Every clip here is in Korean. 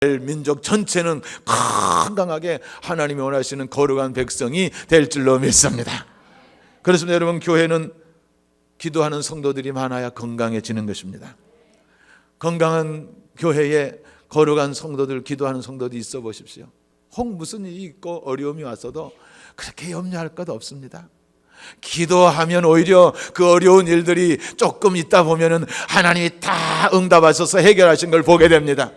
민족 전체는 건강하게 하나님이 원하시는 거룩한 백성이 될 줄로 믿습니다. 그렇습니다. 여러분, 교회는 기도하는 성도들이 많아야 건강해지는 것입니다. 건강한 교회에 거룩한 성도들, 기도하는 성도들이 있어 보십시오. 혹 무슨 일이 있고 어려움이 왔어도 그렇게 염려할 것 없습니다. 기도하면 오히려 그 어려운 일들이 조금 있다 보면은 하나님이 다 응답하셔서 해결하신 걸 보게 됩니다.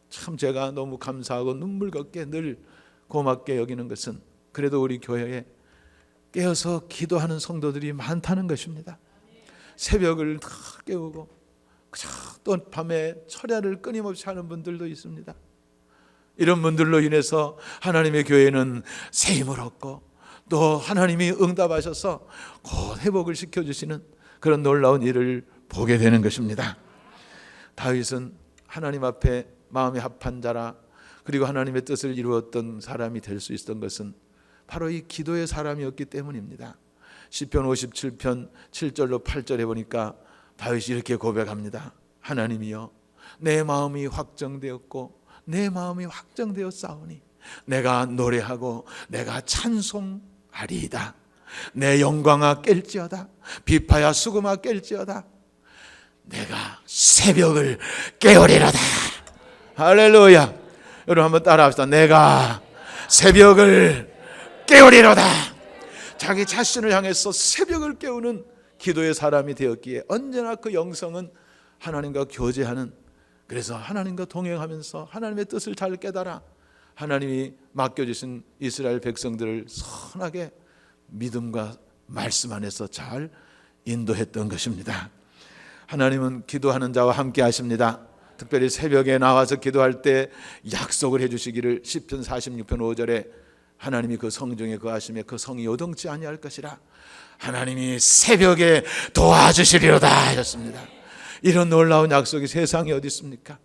참 제가 너무 감사하고 눈물겹게 늘 고맙게 여기는 것은 그래도 우리 교회에 깨어서 기도하는 성도들이 많다는 것입니다. 새벽을 다 깨우고 또 밤에 철야를 끊임없이 하는 분들도 있습니다. 이런 분들로 인해서 하나님의 교회는 새 힘을 얻고 또 하나님이 응답하셔서 곧 회복을 시켜주시는 그런 놀라운 일을 보게 되는 것입니다. 다윗은 하나님 앞에 마음이 합한 자라, 그리고 하나님의 뜻을 이루었던 사람이 될 수 있었던 것은 바로 이 기도의 사람이었기 때문입니다. 시편 57편 7절로 8절에 보니까 다윗이 이렇게 고백합니다. 하나님이여, 내 마음이 확정되었고 내 마음이 확정되었사오니 내가 노래하고 내가 찬송하리이다. 내 영광아 깰지어다, 비파야 수금아 깰지어다, 내가 새벽을 깨우리로다. 할렐루야. 여러분 한번 따라합시다. 내가 새벽을 깨우리로다. 자기 자신을 향해서 새벽을 깨우는 기도의 사람이 되었기에 언제나 그 영성은 하나님과 교제하는, 그래서 하나님과 동행하면서 하나님의 뜻을 잘 깨달아 하나님이 맡겨주신 이스라엘 백성들을 선하게 믿음과 말씀 안에서 잘 인도했던 것입니다. 하나님은 기도하는 자와 함께 하십니다. 특별히 새벽에 나와서 기도할 때 약속을 해주시기를 시편 46편 5절에 하나님이 그 성중에 거하심에 그 성이 요동치 아니할 것이라, 하나님이 새벽에 도와주시리로다 하셨습니다. 이런 놀라운 약속이 세상에 어디 있습니까?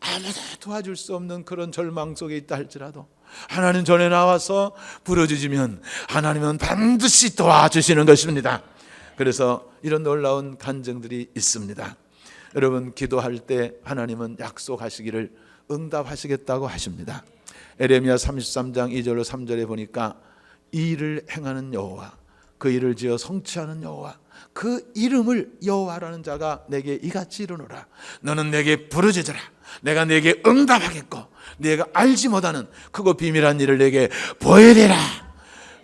아무도 도와줄 수 없는 그런 절망 속에 있다 할지라도 하나님 전에 나와서 부르짖으면 하나님은 반드시 도와주시는 것입니다. 그래서 이런 놀라운 간증들이 있습니다. 여러분, 기도할 때 하나님은 약속하시기를 응답하시겠다고 하십니다. 에레미야 33장 2절로 3절에 보니까 이 일을 행하는 여호와, 그 일을 지어 성취하는 여호와, 그 이름을 여호와라는 자가 내게 이같이 이르노라. 너는 내게 부르짖으라. 내가 내게 응답하겠고 내가 알지 못하는 크고 비밀한 일을 내게 보이리라.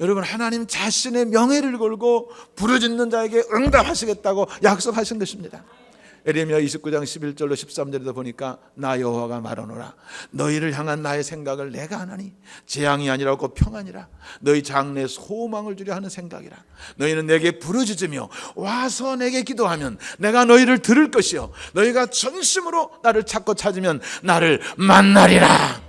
여러분, 하나님 자신의 명예를 걸고 부르짖는 자에게 응답하시겠다고 약속하신 것입니다. 에레미야 29장 11절로 13절에도 보니까 나 여호와가 말하노라. 너희를 향한 나의 생각을 내가 아나니 재앙이 아니라 곧 평안이라. 너희 장래에 소망을 주려 하는 생각이라. 너희는 내게 부르짖으며 와서 내게 기도하면 내가 너희를 들을 것이요 너희가 전심으로 나를 찾고 찾으면 나를 만나리라.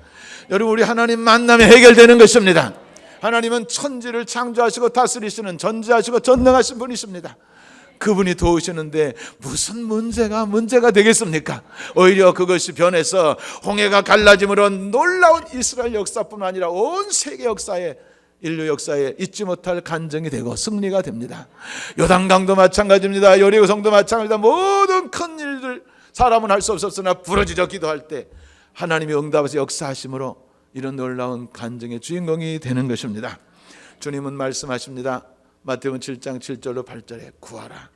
여러분, 우리 하나님 만나면 해결되는 것입니다. 하나님은 천지를 창조하시고 다스리시는 전지하시고 전능하신 분이십니다. 그분이 도우시는데 무슨 문제가 되겠습니까? 오히려 그것이 변해서 홍해가 갈라짐으로 놀라운 이스라엘 역사뿐만 아니라 온 세계 역사에, 인류 역사에 잊지 못할 간증이 되고 승리가 됩니다. 요단강도 마찬가지입니다. 여리고성도 마찬가지입니다. 모든 큰 일들 사람은 할 수 없었으나 부르짖어 기도할 때 하나님이 응답해서 역사하심으로 이런 놀라운 간증의 주인공이 되는 것입니다. 주님은 말씀하십니다. 마태복음 7장 7절로 8절에 구하라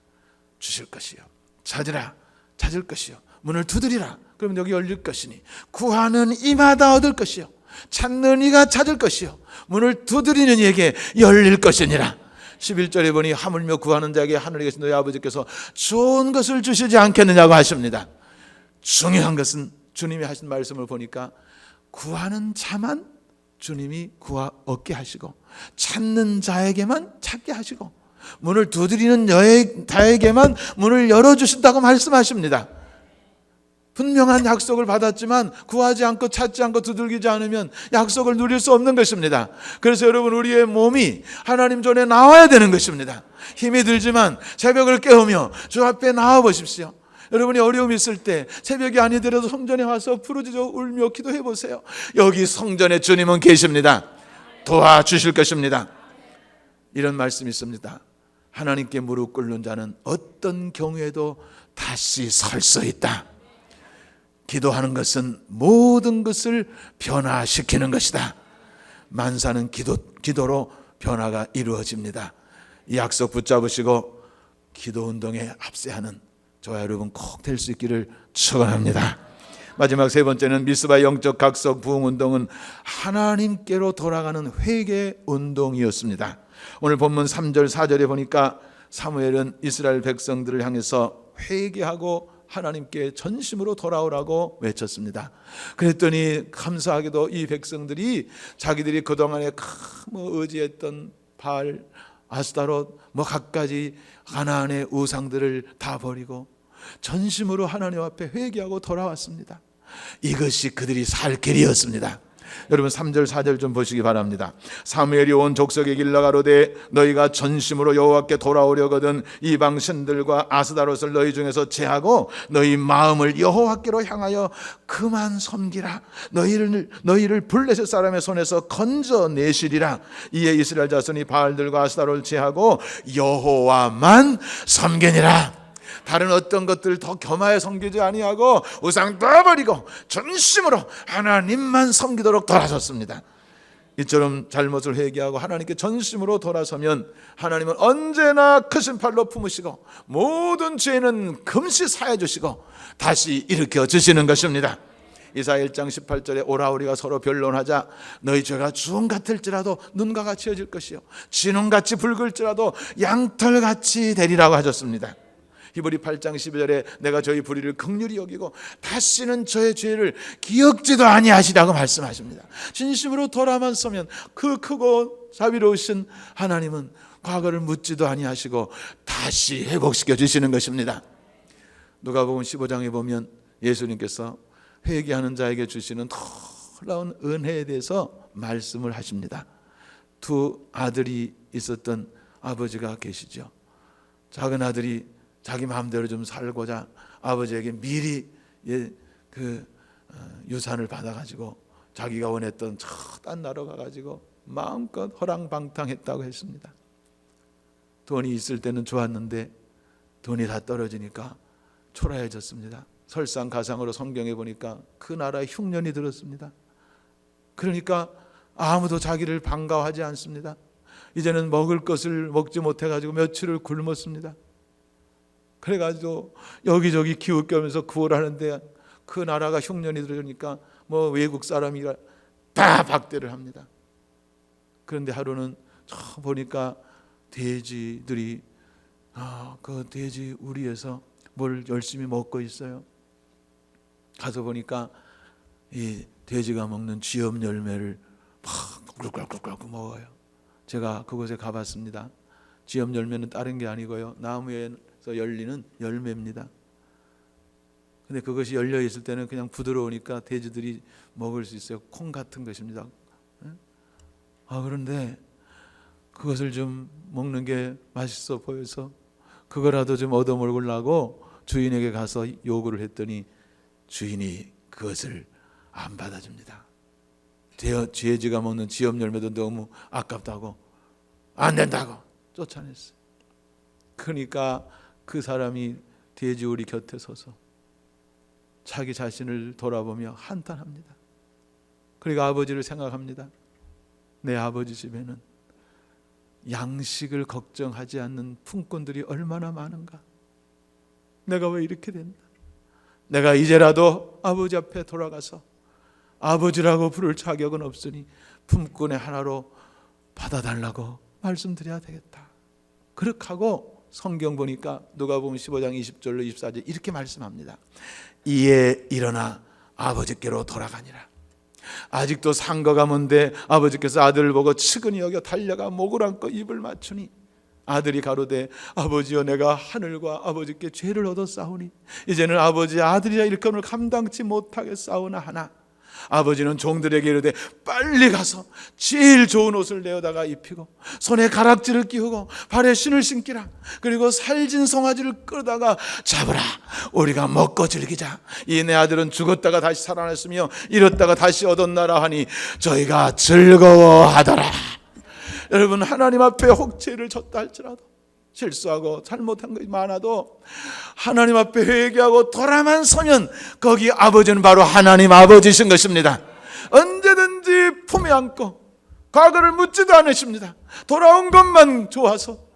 주실 것이요, 찾으라 찾을 것이요, 문을 두드리라 그러면 여기 열릴 것이니, 구하는 이마다 얻을 것이요, 찾는 이가 찾을 것이요, 문을 두드리는 이에게 열릴 것이니라. 11절에 보니 하물며 구하는 자에게 하늘에 계신 너희 아버지께서 좋은 것을 주시지 않겠느냐고 하십니다. 중요한 것은 주님이 하신 말씀을 보니까 구하는 자만 주님이 얻게 하시고 찾는 자에게만 찾게 하시고 문을 두드리는 자에게만 문을 열어주신다고 말씀하십니다. 분명한 약속을 받았지만 구하지 않고 찾지 않고 두들기지 않으면 약속을 누릴 수 없는 것입니다. 그래서 여러분, 우리의 몸이 하나님 전에 나와야 되는 것입니다. 힘이 들지만 새벽을 깨우며 주 앞에 나와 보십시오. 여러분이 어려움이 있을 때 새벽이 아니더라도 성전에 와서 부르짖어 울며 기도해 보세요. 여기 성전에 주님은 계십니다. 도와주실 것입니다. 이런 말씀이 있습니다. 하나님께 무릎 꿇는 자는 어떤 경우에도 다시 설 수 있다. 기도하는 것은 모든 것을 변화시키는 것이다. 만사는 기도로 변화가 이루어집니다. 이 약속 붙잡으시고 기도 운동에 합세하는 저와 여러분 꼭 될 수 있기를 축원합니다. 마지막 세 번째는 미스바 영적 각성 부흥 운동은 하나님께로 돌아가는 회개 운동이었습니다. 오늘 본문 3절 4절에 보니까 사무엘은 이스라엘 백성들을 향해서 회개하고 하나님께 전심으로 돌아오라고 외쳤습니다. 그랬더니 감사하게도 이 백성들이 자기들이 그동안에 의지했던 바알, 아스타롯 갖가지 가나안의 우상들을 다 버리고 전심으로 하나님 앞에 회개하고 돌아왔습니다. 이것이 그들이 살 길이었습니다. 여러분 3절 4절 좀 보시기 바랍니다. 사무엘이 온 족속에 길러 가로되 너희가 전심으로 여호와께 돌아오려거든 이방 신들과 아스다롯을 너희 중에서 제하고 너희 마음을 여호와께로 향하여 그만 섬기라. 너희를 블레셋 사람의 손에서 건져내시리라. 이에 이스라엘 자손이 바알들과 아스다롯을 제하고 여호와만 섬기니라. 다른 어떤 것들 더 겸하여 섬기지 아니하고 우상 떠버리고 전심으로 하나님만 섬기도록 돌아섰습니다. 이처럼 잘못을 회개하고 하나님께 전심으로 돌아서면 하나님은 언제나 크신 팔로 품으시고 모든 죄는 금시 사해 주시고 다시 일으켜 주시는 것입니다. 이사야 1장 18절에 오라 우리가 서로 변론하자. 너희 죄가 주홍 같을지라도 눈과 같이 어질 것이요 진홍같이 붉을지라도 양털같이 되리라고 하셨습니다. 히브리 8장 12절에 내가 저희 불의를 긍휼히 여기고 다시는 저의 죄를 기억지도 아니하시라고 말씀하십니다. 진심으로 돌아만 서면 그 크고 자비로우신 하나님은 과거를 묻지도 아니하시고 다시 회복시켜 주시는 것입니다. 누가복음 15장에 보면 예수님께서 회개하는 자에게 주시는 놀라운 은혜에 대해서 말씀을 하십니다. 두 아들이 있었던 아버지가 계시죠. 작은 아들이 자기 마음대로 좀 살고자 아버지에게 미리 유산을 받아가지고 자기가 원했던 저 딴 나라 가가지고 마음껏 허랑방탕했다고 했습니다. 돈이 있을 때는 좋았는데 돈이 다 떨어지니까 초라해졌습니다. 설상가상으로 성경에 보니까 그 나라에 흉년이 들었습니다. 그러니까 아무도 자기를 반가워하지 않습니다. 이제는 먹을 것을 먹지 못해가지고 며칠을 굶었습니다. 그래가지고 여기저기 기웃겨면서 구걸하는데 그 나라가 흉년이 들으니까 외국 사람이라 다 박대를 합니다. 그런데 하루는 보니까 돼지들이 그 돼지 우리에서 뭘 열심히 먹고 있어요. 가서 보니까 이 돼지가 먹는 쥐엄 열매를 막 꿀꿀꿀꿀 먹어요. 제가 그곳에 가봤습니다. 쥐엄 열매는 다른 게 아니고요, 나무에 열리는 열매입니다. 근데 그것이 열려 있을 때는 그냥 부드러우니까 돼지들이 먹을 수 있어요. 콩 같은 것입니다. 그런데 그것을 좀 먹는 게 맛있어 보여서 그거라도 좀 얻어먹으려고 주인에게 가서 요구를 했더니 주인이 그것을 안 받아줍니다. 돼지가 먹는 지엽 열매도 너무 아깝다고 안 된다고 쫓아냈어요. 그러니까 그 사람이 돼지우리 곁에 서서 자기 자신을 돌아보며 한탄합니다. 그리고 아버지를 생각합니다. 내 아버지 집에는 양식을 걱정하지 않는 품꾼들이 얼마나 많은가. 내가 왜 이렇게 된다. 내가 이제라도 아버지 앞에 돌아가서 아버지라고 부를 자격은 없으니 품꾼의 하나로 받아달라고 말씀드려야 되겠다. 그렇게 하고 성경 보니까 누가복음 15장 20절로 24절 이렇게 말씀합니다. 이에 일어나 아버지께로 돌아가니라. 아직도 상거가 먼데 아버지께서 아들을 보고 측은히 여겨 달려가 목을 안고 입을 맞추니 아들이 가로되 아버지여 내가 하늘과 아버지께 죄를 얻었사오니 이제는 아버지의 아들이라 일감을 감당치 못하겠사오나 하나 아버지는 종들에게 이르되 빨리 가서 제일 좋은 옷을 내어다가 입히고 손에 가락지를 끼우고 발에 신을 신기라. 그리고 살진 송아지를 끌어다가 잡으라. 우리가 먹고 즐기자. 이 내 아들은 죽었다가 다시 살아났으며 잃었다가 다시 얻었나라 하니 저희가 즐거워하더라. 여러분, 하나님 앞에 혹 죄를 졌다 할지라도 실수하고 잘못한 것이 많아도 하나님 앞에 회개하고 돌아만 서면 거기 아버지는 바로 하나님 아버지신 것입니다. 언제든지 품에 안고 과거를 묻지도 않으십니다. 돌아온 것만 좋아서